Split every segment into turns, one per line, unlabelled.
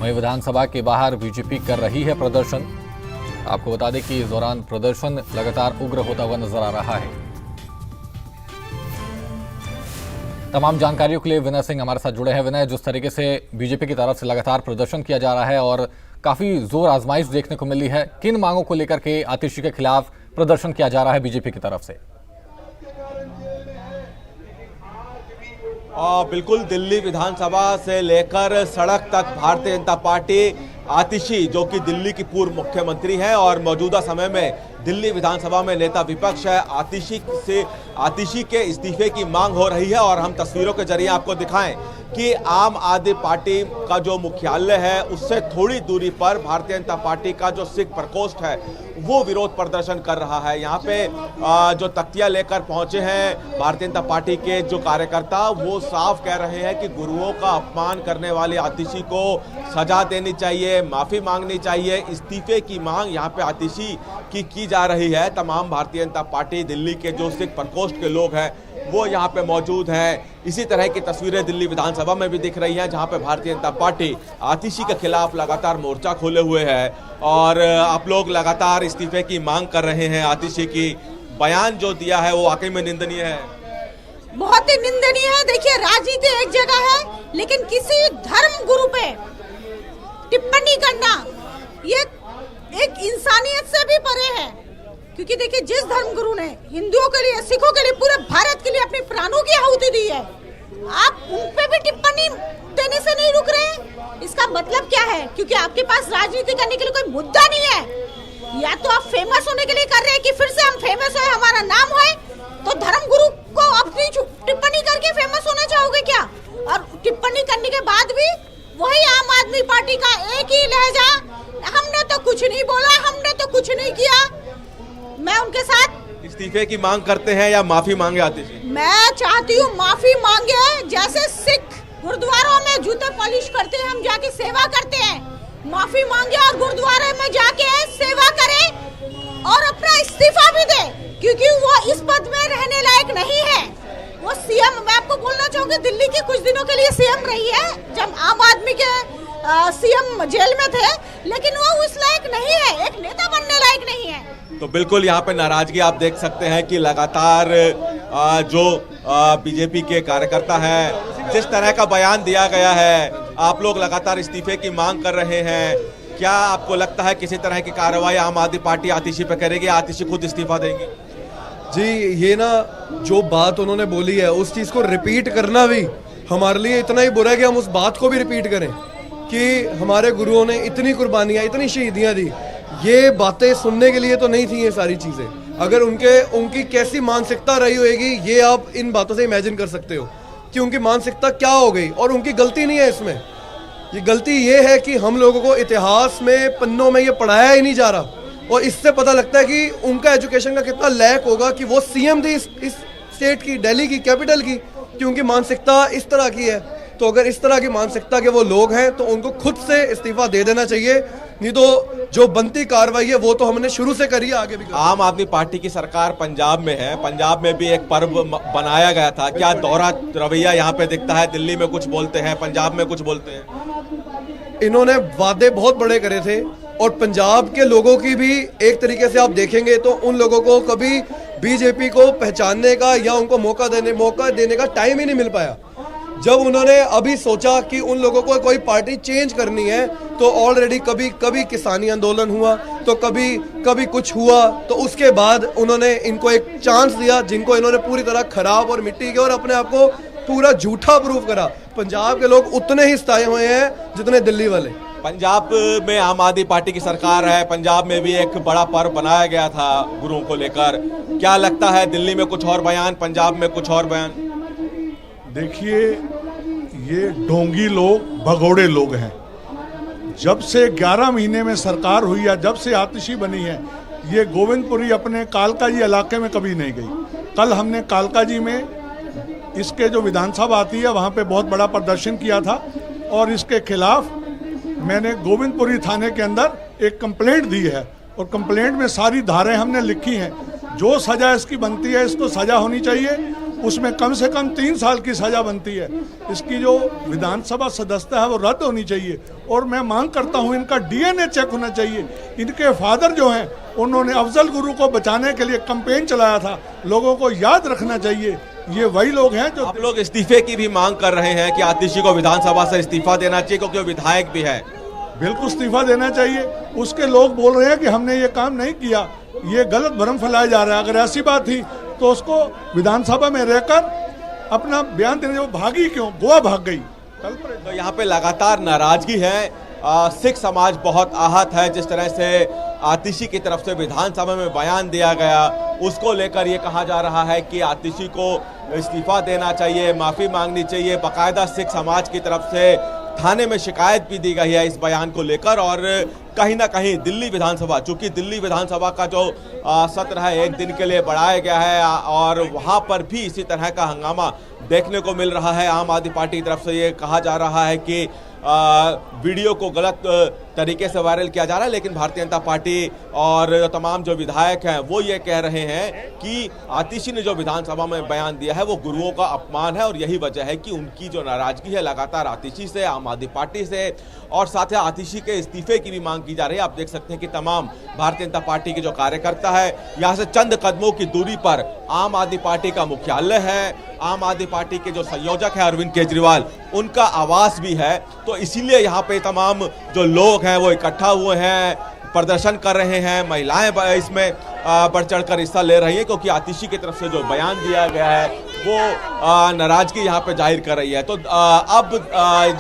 वहीं विधानसभा के बाहर बीजेपी कर रही है प्रदर्शन। आपको बता दें कि इस दौरान प्रदर्शन लगातार उग्र होता हुआ नजर आ रहा है। तमाम जानकारियों के लिए विनय सिंह हमारे साथ जुड़े हैं। विनय, जिस तरीके से बीजेपी की तरफ से लगातार प्रदर्शन किया जा रहा है और काफी जोर आजमाइश देखने को मिली है, किन मांगों को लेकर के आतिशी के खिलाफ प्रदर्शन किया जा रहा है बीजेपी की तरफ से?
बिल्कुल, दिल्ली विधानसभा से लेकर सड़क तक भारतीय जनता पार्टी आतिशी, जो कि दिल्ली की पूर्व मुख्यमंत्री है और मौजूदा समय में दिल्ली विधानसभा में नेता विपक्ष है, आतिशी के इस्तीफे की मांग हो रही है। और हम तस्वीरों के जरिए आपको दिखाएं कि आम आदमी पार्टी का जो मुख्यालय है उससे थोड़ी दूरी पर भारतीय जनता पार्टी का जो सिख प्रकोष्ठ है वो विरोध प्रदर्शन कर रहा है। यहाँ पे जो तख्तियां लेकर पहुंचे हैं भारतीय जनता पार्टी के जो कार्यकर्ता, वो साफ कह रहे हैं कि गुरुओं का अपमान करने वाले आतिशी को सजा देनी चाहिए, माफी मांगनी चाहिए। इस्तीफे की मांग यहाँ पे आतिशी की जा रही है। तमाम भारतीय जनता पार्टी दिल्ली के जो सिख प्रकोष्ठ के लोग हैं वो यहाँ पे मौजूद हैं। इसी तरह की तस्वीरें दिल्ली विधानसभा में भी दिख रही हैं, जहाँ पे भारतीय जनता पार्टी आतिशी के खिलाफ लगातार मोर्चा खोले हुए है और आप लोग लगातार इस्तीफे की मांग कर रहे हैं। आतिशी की बयान जो दिया है वो वाकई में निंदनीय है,
बहुत ही निंदनीय है। देखिए, राजनीति एक जगह है, लेकिन किसी धर्म गुरु पे टिप्पणी करना ये एक इंसानियत से भी परे है। क्योंकि देखिए, जिस धर्मगुरु ने हिंदुओं के लिए, सिखों के लिए, पूरे भारत के लिए अपनी प्राणों की आहुति दी है, आप उन पे भी टिप्पणी देने से नहीं रुक रहे। इसका मतलब क्या है? क्योंकि आपके पास राजनीति करने के लिए कोई मुद्दा नहीं है। या तो आप फेमस होने के लिए कर रहे हैं कि फिर से हम फेमस हो, हमारा नाम हो, तो धर्मगुरु को अपनी टिप्पणी करके फेमस होना चाहोगे क्या? और टिप्पणी करने के बाद भी वही आम आदमी पार्टी का एक ही लहजा, हमने तो कुछ नहीं बोला, हमने तो कुछ नहीं किया। मैं उनके साथ
इस्तीफे की मांग करते हैं या माफी मांगे आतिशी?
मैं चाहती हूँ माफी मांगे। जैसे सिख गुरुद्वारों में जूते पॉलिश करते हैं, हम जाके सेवा करते हैं, माफी मांगे और गुरुद्वारे में जाके सेवा करें और अपना इस्तीफा भी दे, क्योंकि वो इस पद में रहने लायक नहीं है। वो सीएम, मैं आपको बोलना चाहूंगी, दिल्ली के कुछ दिनों के लिए सीएम रही है, जब आम आदमी के सीएम जेल में थे, लेकिन वो उस लायक नहीं है, एक नेता बनने लायक नहीं है।
तो बिल्कुल यहाँ पे नाराजगी आप देख सकते हैं कि लगातार जो बीजेपी के कार्यकर्ता हैं, जिस तरह का बयान दिया गया है, आप लोग लगातार इस्तीफे की मांग कर रहे हैं। क्या आपको लगता है किसी तरह की कार्रवाई आम आदमी पार्टी आतिशी पे करेगी, आतिशी खुद इस्तीफा देंगी?
जी, ये ना जो बात उन्होंने बोली है उस चीज़ को रिपीट करना भी हमारे लिए इतना ही बुरा है कि हम उस बात को भी रिपीट करें कि हमारे गुरुओं ने इतनी कुर्बानियाँ, इतनी शहीदियाँ दी। ये बातें सुनने के लिए तो नहीं थी ये सारी चीज़ें। अगर उनकी कैसी मानसिकता रही होगी, ये आप इन बातों से इमेजिन कर सकते हो कि उनकी मानसिकता क्या हो गई। और उनकी गलती नहीं है इसमें, ये गलती ये है कि हम लोगों को इतिहास में पन्नों में ये पढ़ाया ही नहीं जा रहा। और इससे पता लगता है कि उनका एजुकेशन का कितना लैक होगा कि वो सीएम थी इस स्टेट की, दिल्ली की कैपिटल की, कि उनकी मानसिकता इस तरह की है। तो अगर इस तरह की मानसिकता के वो लोग हैं तो उनको खुद से इस्तीफा दे देना चाहिए, नहीं तो जो बनती कार्रवाई है वो तो हमने शुरू से करी है, आगे भी।
आम आदमी पार्टी की सरकार पंजाब में है, पंजाब में भी एक पर्व बनाया गया था। क्या दोहरा रवैया यहाँ पे दिखता है? दिल्ली में कुछ बोलते हैं, पंजाब में कुछ बोलते हैं।
इन्होंने वादे बहुत बड़े करे थे और पंजाब के लोगों की भी एक तरीके से आप देखेंगे तो उन लोगों को कभी बीजेपी को पहचानने का या उनको मौका देने का टाइम ही नहीं मिल पाया। जब उन्होंने अभी सोचा कि उन लोगों को कोई पार्टी चेंज करनी है, तो ऑलरेडी कभी किसानी आंदोलन हुआ, तो कभी कुछ हुआ, तो उसके बाद उन्होंने इनको एक चांस दिया, जिनको इन्होंने पूरी तरह खराब और मिट्टी किया और अपने आप को पूरा झूठा प्रूव करा। पंजाब के लोग उतने ही सताए हुए हैं जितने दिल्ली वाले।
पंजाब में आम आदमी पार्टी की सरकार है, पंजाब में भी एक बड़ा पर्व बनाया गया था गुरुओं को लेकर। क्या लगता है, दिल्ली में कुछ और बयान, पंजाब में कुछ और बयान?
देखिए, ये ढोंगी लोग, भगोड़े लोग हैं। जब से 11 महीने में सरकार हुई है, जब से आतिशी बनी है, ये गोविंदपुरी अपने कालका जी इलाके में कभी नहीं गई। कल हमने कालका जी में इसके जो विधानसभा आती है वहाँ पे बहुत बड़ा प्रदर्शन किया था और इसके खिलाफ मैंने गोविंदपुरी थाने के अंदर एक कंप्लेंट दी है और कंप्लेंट में सारी धाराएं हमने लिखी हैं। जो सजा इसकी बनती है, इसको सजा होनी चाहिए उसमें कम से कम 3 साल की सजा बनती है। इसकी जो विधानसभा सदस्यता है वो रद्द होनी चाहिए और मैं मांग करता हूँ इनका डीएनए चेक होना चाहिए। इनके फादर जो हैं उन्होंने अफजल गुरु को बचाने के लिए कैंपेन चलाया था, लोगों को याद रखना चाहिए ये वही लोग हैं जो।
आप लोग इस्तीफे की भी मांग कर रहे हैं कि आतिशी को विधानसभा से इस्तीफा देना चाहिए क्योंकि वो विधायक भी है।
बिल्कुल इस्तीफा देना चाहिए। उसके लोग बोल रहे हैं कि हमने ये काम नहीं किया, ये गलत भ्रम फैलाया जा रहा है। अगर ऐसी बात थी तो उसको विधानसभा में रहकर अपना बयान देने, वो भागी क्यों, गोवा भाग गई।
तो यहाँ पे लगातार नाराजगी है। सिख समाज बहुत आहत है जिस तरह से आतिशी की तरफ से विधानसभा में बयान दिया गया, उसको लेकर ये कहा जा रहा है कि आतिशी को इस्तीफा देना चाहिए, माफी मांगनी चाहिए। बाकायदा सिख समाज की तरफ से थाने में शिकायत भी दी गई है इस बयान को लेकर। और कहीं ना कहीं दिल्ली विधानसभा, चूंकि दिल्ली विधानसभा का जो सत्र है 1 दिन के लिए बढ़ाया गया है और वहां पर भी इसी तरह का हंगामा देखने को मिल रहा है। आम आदमी पार्टी की तरफ से ये कहा जा रहा है कि वीडियो को गलत तरीके से वायरल किया जा रहा है, लेकिन भारतीय जनता पार्टी और तमाम जो विधायक हैं वो ये कह रहे हैं कि आतिशी ने जो विधानसभा में बयान दिया है वो गुरुओं का अपमान है और यही वजह है कि उनकी जो नाराजगी है लगातार आतिशी से, आम आदमी पार्टी से और साथ ही आतिशी के इस्तीफे की भी मांग की जा रही है। आप देख सकते हैं कि तमाम भारतीय जनता पार्टी के जो कार्यकर्ता है, यहाँ से चंद कदमों की दूरी पर आम आदमी पार्टी का मुख्यालय है, आम आदमी पार्टी के जो संयोजक है अरविंद केजरीवाल, उनका आवास भी है। तो इसीलिए यहाँ पे तमाम जो लोग हैं वो इकट्ठा हुए हैं, प्रदर्शन कर रहे हैं। महिलाएं इसमें बढ़ चढ़ कर हिस्सा ले रही है क्योंकि आतिशी की तरफ से जो बयान दिया गया है वो नाराजगी यहाँ पे जाहिर कर रही है। तो अब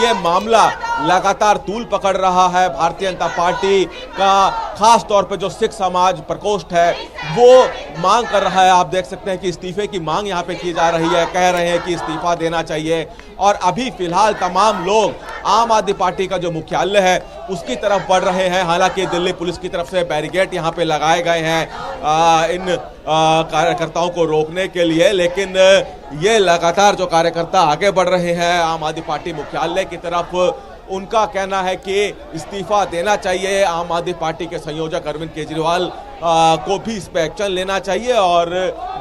ये मामला लगातार तूल पकड़ रहा है। भारतीय जनता पार्टी का खास तौर पे जो सिख समाज प्रकोष्ठ है वो मांग कर रहा है। आप देख सकते हैं कि इस्तीफे की मांग यहाँ पे की जा रही है, कह रहे हैं कि इस्तीफा देना चाहिए। और अभी फिलहाल तमाम लोग आम आदमी पार्टी का जो मुख्यालय है उसकी तरफ बढ़ रहे हैं। हालांकि दिल्ली पुलिस की तरफ से बैरिकेड यहाँ पे लगाए गए हैं इन कार्यकर्ताओं को रोकने के लिए, लेकिन ये लगातार जो कार्यकर्ता आगे बढ़ रहे हैं आम आदमी पार्टी मुख्यालय की तरफ। उनका कहना है कि इस्तीफा देना चाहिए। आम आदमी पार्टी के संयोजक अरविंद केजरीवाल को भी इस पर एक्शन लेना चाहिए और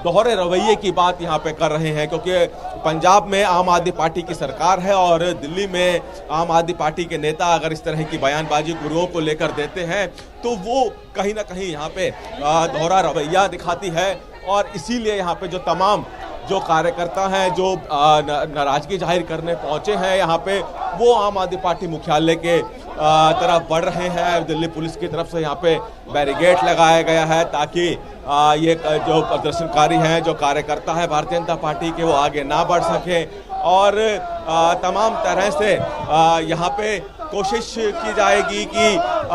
दोहरे रवैये की बात यहाँ पे कर रहे हैं क्योंकि पंजाब में आम आदमी पार्टी की सरकार है और दिल्ली में आम आदमी पार्टी के नेता अगर इस तरह की बयानबाजी गुरुओं को लेकर देते हैं तो वो कहीं ना कहीं यहाँ पे दोहरा रवैया दिखाती है। और इसीलिए यहाँ पे जो तमाम जो कार्यकर्ता हैं जो नाराजगी जाहिर करने पहुंचे हैं यहाँ पे, वो आम आदमी पार्टी मुख्यालय के तरफ बढ़ रहे हैं। दिल्ली पुलिस की तरफ से यहाँ पे बैरिकेड लगाया गया है ताकि ये जो प्रदर्शनकारी हैं, जो कार्यकर्ता है भारतीय जनता पार्टी के, वो आगे ना बढ़ सके। और तमाम तरह से यहाँ पे कोशिश की जाएगी कि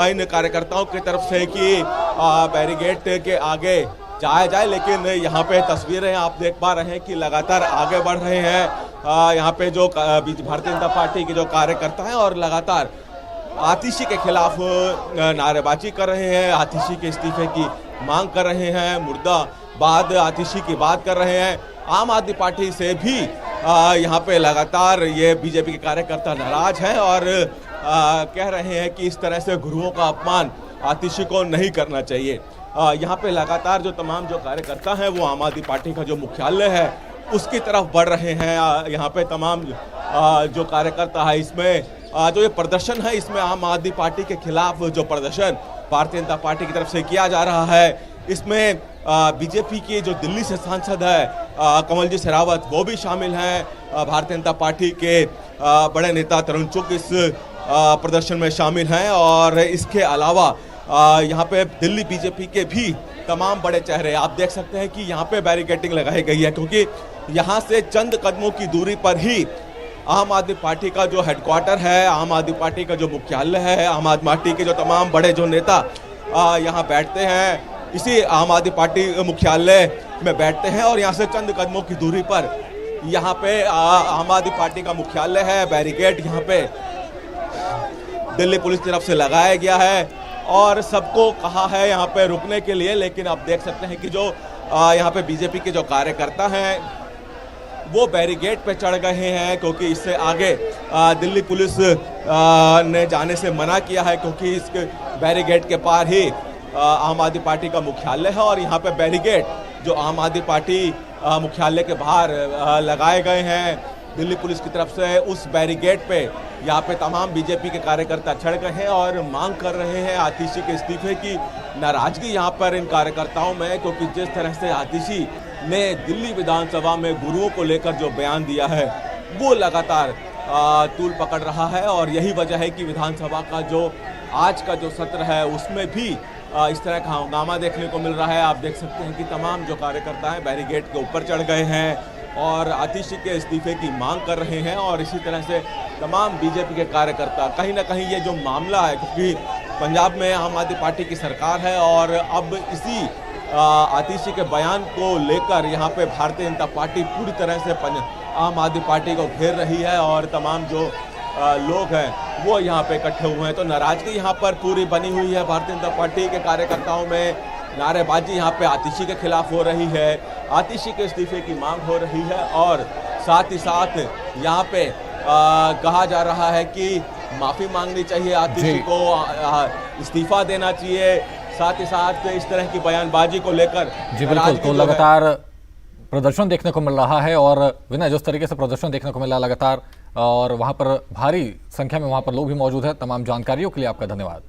इन कार्यकर्ताओं की तरफ से कि बैरिकेड के आगे जाया जाए, लेकिन यहाँ पे तस्वीरें आप देख पा रहे हैं कि लगातार आगे बढ़ रहे हैं यहाँ पे जो भारतीय जनता पार्टी के जो कार्यकर्ता हैं और लगातार आतिशी के खिलाफ नारेबाजी कर रहे हैं, आतिशी के इस्तीफे की मांग कर रहे हैं, मुर्दाबाद आतिशी की बात कर रहे हैं। आम आदमी पार्टी से भी यहाँ पे लगातार ये बीजेपी के कार्यकर्ता नाराज हैं और कह रहे हैं कि इस तरह से गुरुओं का अपमान आतिशी को नहीं करना चाहिए। यहाँ पे लगातार जो तमाम जो कार्यकर्ता हैं वो आम आदमी पार्टी का जो मुख्यालय है उसकी तरफ बढ़ रहे हैं। यहाँ पे तमाम जो कार्यकर्ता है, इसमें जो ये प्रदर्शन है इसमें आम आदमी पार्टी के खिलाफ जो प्रदर्शन भारतीय जनता पार्टी की तरफ से किया जा रहा है, इसमें बीजेपी के जो दिल्ली से सांसद है कमलजीत शेरावत वो भी शामिल हैं। भारतीय जनता पार्टी के बड़े नेता तरुण चुग इस प्रदर्शन में शामिल हैं और इसके अलावा यहाँ पे दिल्ली बीजेपी के भी तमाम बड़े चेहरे आप देख सकते हैं कि यहाँ पे बैरिकेडिंग लगाई गई है क्योंकि यहाँ से चंद कदमों की दूरी पर ही आम आदमी पार्टी का जो हेडक्वार्टर है, आम आदमी पार्टी का जो मुख्यालय है, आम आदमी पार्टी के जो तमाम बड़े जो नेता यहाँ बैठते हैं, इसी आम आदमी पार्टी मुख्यालय में बैठते हैं और यहाँ से चंद कदमों की दूरी पर यहाँ पे आम आदमी पार्टी का मुख्यालय है। बैरिकेड यहाँ पे दिल्ली पुलिस की तरफ से लगाया गया है और सबको कहा है यहाँ पे रुकने के लिए, लेकिन आप देख सकते हैं कि जो यहाँ पे बीजेपी के जो कार्यकर्ता हैं वो बैरिकेड पे चढ़ गए हैं क्योंकि इससे आगे दिल्ली पुलिस ने जाने से मना किया है क्योंकि इस बैरिकेड के पार ही आम आदमी पार्टी का मुख्यालय है और यहाँ पे बैरिकेड जो आम आदमी पार्टी मुख्यालय के बाहर लगाए गए हैं दिल्ली पुलिस की तरफ से, उस बैरिकेड पे यहाँ पे तमाम बीजेपी के कार्यकर्ता चढ़ गए हैं और मांग कर रहे हैं आतिशी के इस्तीफे की। नाराजगी यहाँ पर इन कार्यकर्ताओं में, क्योंकि जिस तरह से आतिशी ने दिल्ली विधानसभा में गुरुओं को लेकर जो बयान दिया है वो लगातार तूल पकड़ रहा है, और यही वजह है कि विधानसभा का जो आज का जो सत्र है उसमें भी इस तरह का हंगामा देखने को मिल रहा है। आप देख सकते हैं कि तमाम जो कार्यकर्ता हैं बैरिकेड के ऊपर चढ़ गए हैं और आतिशी के इस्तीफे की मांग कर रहे हैं, और इसी तरह से तमाम बीजेपी के कार्यकर्ता कहीं ना कहीं ये जो मामला है, क्योंकि पंजाब में आम आदमी पार्टी की सरकार है और अब इसी आतिशी के बयान को लेकर यहाँ पे भारतीय जनता पार्टी पूरी तरह से आम आदमी पार्टी को घेर रही है और तमाम जो लोग हैं वो यहाँ पे इकट्ठे हुए हैं। तो नाराजगी यहाँ पर पूरी बनी हुई है भारतीय जनता पार्टी के कार्यकर्ताओं में। नारेबाजी यहाँ पे आतिशी के खिलाफ हो रही है, आतिशी के इस्तीफे की मांग हो रही है, और साथ ही साथ यहाँ पे कहा जा रहा है कि माफ़ी मांगनी चाहिए आतिशी को, इस्तीफा देना चाहिए। साथ ही साथ इस तरह की बयानबाजी को लेकर
जी बिल्कुल, तो लगातार प्रदर्शन देखने को मिल रहा है, और विनय जिस तरीके से प्रदर्शन देखने को मिला लगातार, और वहां पर भारी संख्या में वहां पर लोग भी मौजूद हैं। तमाम जानकारियों के लिए आपका धन्यवाद।